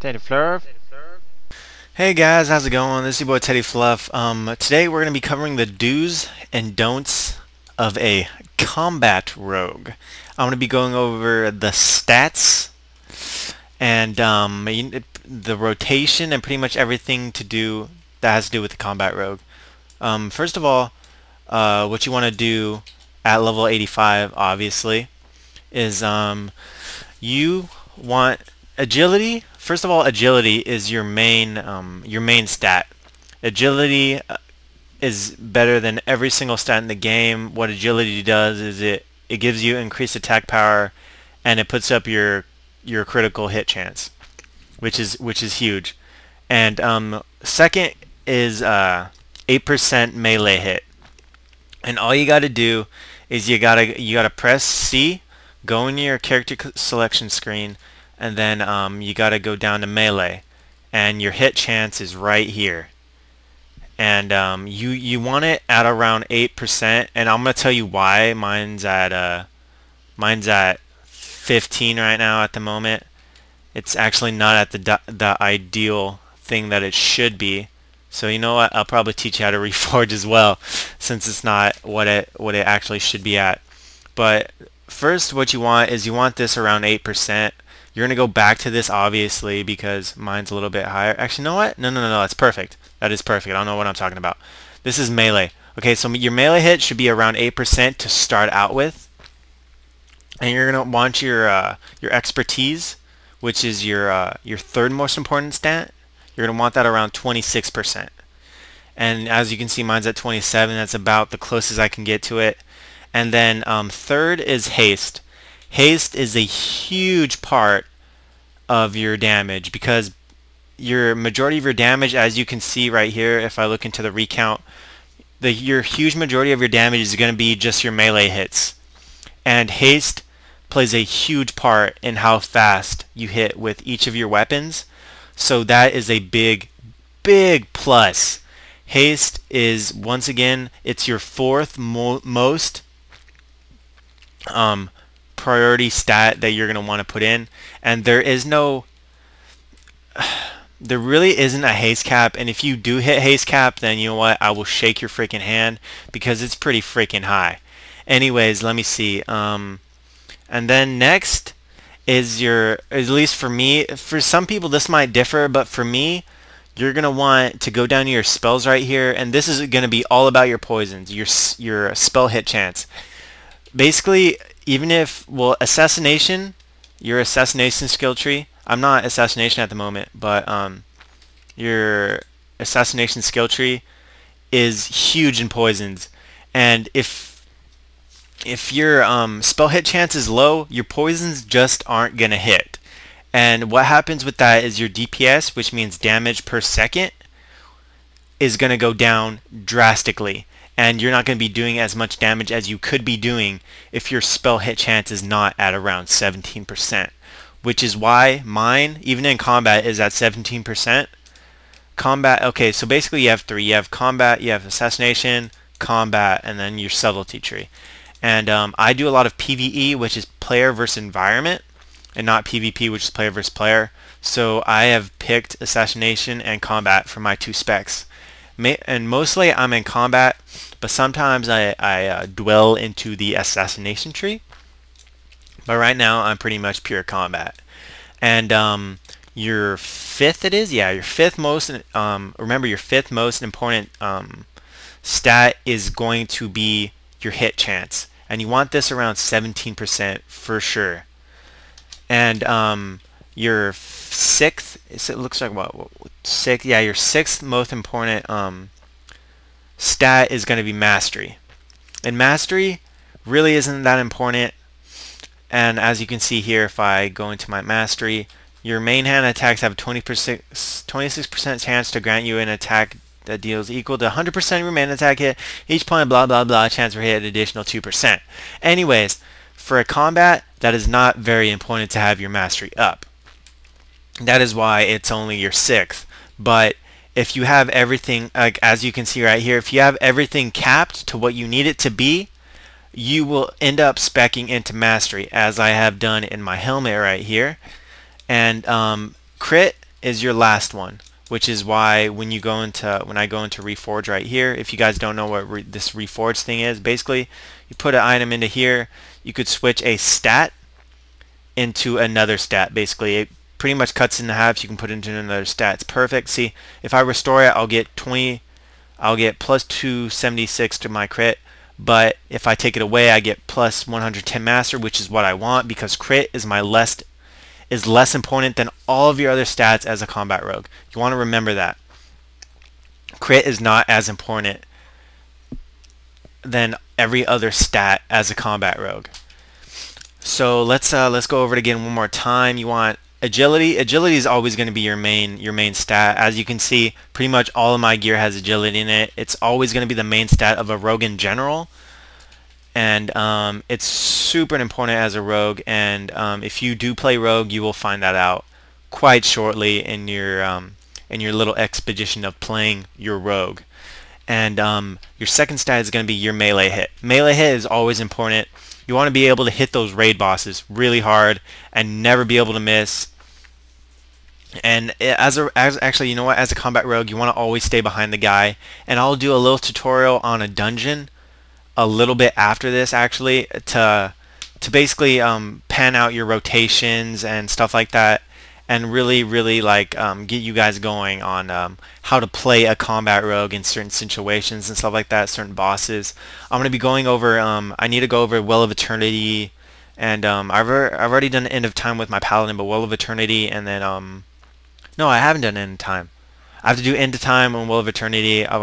Teddy Fluff. Hey guys, how's it going? This is your boy Teddy Fluff. Today we're going to be covering the do's and don'ts of a combat rogue. I'm going to be going over the stats and the rotation and pretty much everything that has to do with the combat rogue. First of all, what you want to do at level 85, obviously, is you want agility. First of all, agility is your main stat. Agility is better than every single stat in the game. What agility does is it gives you increased attack power, and it puts up your critical hit chance, which is huge. And second is 8% melee hit. And all you got to do is you gotta press C, go into your character selection screen, and then you gotta go down to melee, and your hit chance is right here. And you want it at around 8%, and I'm gonna tell you why. Mine's at 15 right now at the moment. It's actually not at the ideal thing that it should be. So you know what? I'll probably teach you how to reforge as well, since it's not what it actually should be at. But first, what you want is this around 8%. You're gonna go back to this obviously because mine's a little bit higher. Actually, you know what? No, that's perfect. That is perfect. I don't know what I'm talking about. This is melee. Okay, so your melee hit should be around 8% to start out with, and you're gonna want your expertise, which is your third most important stat. You're going to want that around 26%. And as you can see, mine's at 27. That's about the closest I can get to it. And then third is haste. Haste is a huge part of your damage because your majority of your damage, as you can see right here, if I look into the recount, your huge majority of your damage is going to be just your melee hits. And haste plays a huge part in how fast you hit with each of your weapons. So that is a big plus. Haste is, once again, it's your fourth most priority stat that you're going to want to put in, and there really isn't a haste cap. And if you do hit haste cap, then you know what, I will shake your freaking hand because it's pretty freaking high. Anyways, let me see. And then next is at least for me, for some people this might differ, but for me, you're gonna want to go down to your spells right here, and this is gonna be all about your poisons, your spell hit chance. Basically, even if, well, assassination, your assassination skill tree, I'm not assassination at the moment, but your assassination skill tree is huge in poisons, and if your spell hit chance is low, your poisons just aren't gonna hit. And what happens with that is your DPS, which means damage per second, is gonna go down drastically, and you're not gonna be doing as much damage as you could be doing if your spell hit chance is not at around 17%, which is why mine, even in combat, is at 17%. Combat, okay, so basically you have three. You have combat, you have assassination, combat, and then your subtlety tree. And I do a lot of PvE, which is player versus environment, and not PvP, which is player versus player. So I have picked assassination and combat for my two specs. And mostly I'm in combat, but sometimes I dwell into the assassination tree. But right now I'm pretty much pure combat. And your fifth your fifth most, remember your fifth most important stat is going to be your hit chance. And you want this around 17% for sure. And your sixth, it looks like what, sixth? Yeah, your sixth most important stat is going to be mastery. And mastery really isn't that important. And as you can see here, if I go into my mastery, your main hand attacks have a 26% chance to grant you an attack that deals equal to 100% of your main attack hit. Each point, blah, blah, blah, chance for hit, additional 2%. Anyways, for a combat, that is not very important to have your mastery up. That is why it's only your sixth. But if you have everything, like as you can see right here, if you have everything capped to what you need it to be, you will end up speccing into mastery, as I have done in my helmet right here. And crit is your last one, which is why when I go into Reforge right here, if you guys don't know what this Reforge thing is, basically you put an item into here, you could switch a stat into another stat. Basically, it pretty much cuts in half. You can put it into another stat. It's perfect. See, if I restore it, I'll get plus 276 to my crit. But if I take it away, I get plus 110 master, which is what I want because crit is less important than all of your other stats as a combat rogue. You want to remember that. Crit is not as important than every other stat as a combat rogue. So let's go over it again one more time. You want agility. Agility is always going to be your main stat. As you can see, pretty much all of my gear has agility in it. It's always going to be the main stat of a rogue in general. And it's super important as a rogue, and if you do play rogue, you will find that out quite shortly in your little expedition of playing your rogue. And your second stat is going to be your melee hit. Melee hit is always important. You want to be able to hit those raid bosses really hard and never be able to miss. And actually, you know what? As a combat rogue, you want to always stay behind the guy. And I'll do a little tutorial on a dungeon a little bit after this, actually, to basically pan out your rotations and stuff like that, and really like get you guys going on how to play a combat rogue in certain situations and stuff like that, certain bosses. I'm going to be going over I need to go over Well of Eternity, and I've already done End of Time with my paladin, but Well of Eternity, and then no, I haven't done End of Time. I have to do End of Time and Well of Eternity. I've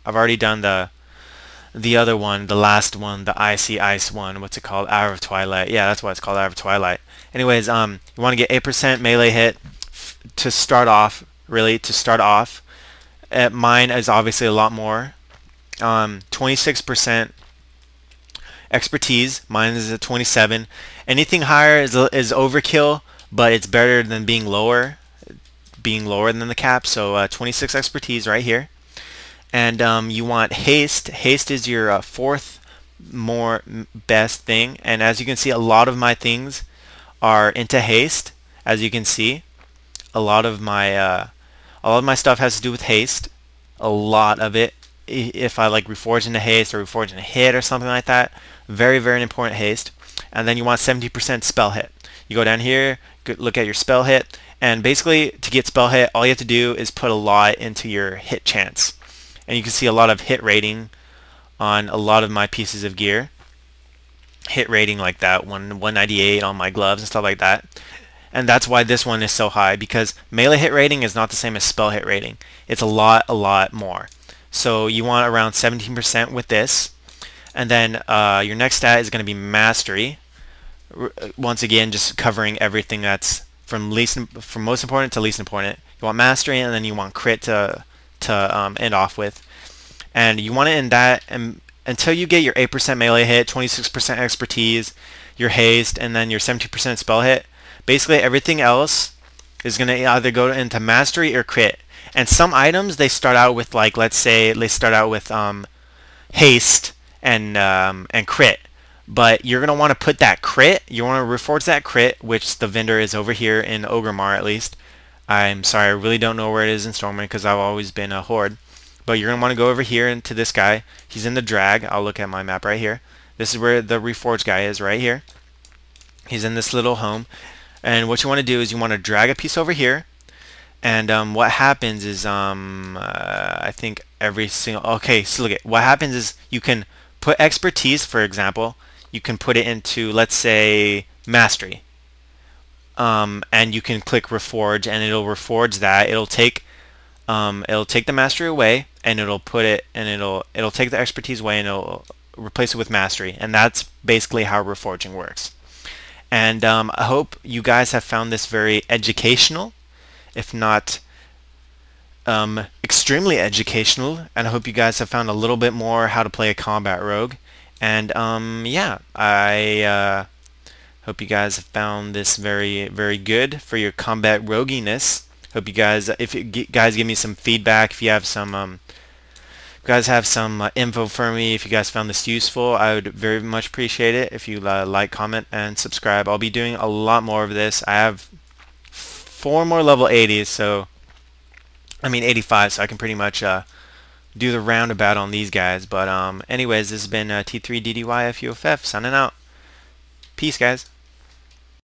already done the other one, the last one, the ice one. What's it called? Hour of Twilight. Yeah, that's what it's called, Hour of Twilight. Anyways, you want to get 8% melee hit to start off. Really, to start off. Mine is obviously a lot more. 26% expertise. Mine is at 27. Anything higher is overkill, but it's better than being lower than the cap. So 26 expertise right here. And you want haste. Haste is your fourth best thing. And as you can see, a lot of my things are into haste. As you can see, a lot of my stuff has to do with haste. A lot of it. If I like reforge into haste or reforge into hit or something like that, very important haste. And then you want 70% spell hit. You go down here, look at your spell hit, and basically to get spell hit, all you have to do is put a lot into your hit chance. And you can see a lot of hit rating on a lot of my pieces of gear. Hit rating like that, 198 on my gloves and stuff like that. And that's why this one is so high, because melee hit rating is not the same as spell hit rating. It's a lot more. So you want around 17% with this. And then your next stat is going to be mastery. Once again, just covering everything that's from most important to least important. You want mastery, and then you want crit to end off with, and you want to end that until you get your 8% melee hit, 26% expertise, your haste, and then your 70% spell hit. Basically everything else is going to either go into mastery or crit. And some items, they start out with, like, let's say they start out with haste and crit, but you're going to want to put that crit, you want to reforge that crit, which the vendor is over here in Ogremar at least. I'm sorry, I really don't know where it is in Stormwind because I've always been a horde. But you're going to want to go over here into this guy. He's in the drag. I'll look at my map right here. This is where the Reforged guy is, right here. He's in this little home. And what you want to do is you want to drag a piece over here. And what happens is, I think every single... Okay, so look at what happens is you can put expertise, for example. You can put it into, let's say, mastery. And you can click reforge, and it'll reforge that. It'll take the mastery away, and it'll put it, and it'll take the expertise away, and it'll replace it with mastery. And that's basically how reforging works. And I hope you guys have found this very educational, if not extremely educational. And I hope you guys have found a little bit more how to play a combat rogue. And yeah, I hope you guys have found this very good for your combat roguiness. Hope you guys, if you guys give me some feedback, if you have some, info for me, if you guys found this useful, I would very much appreciate it if you like, comment, and subscribe. I'll be doing a lot more of this. I have 4 more level 80s, so I mean 85, so I can pretty much do the roundabout on these guys. But anyways, this has been T3DDYFUFF signing out. Peace, guys.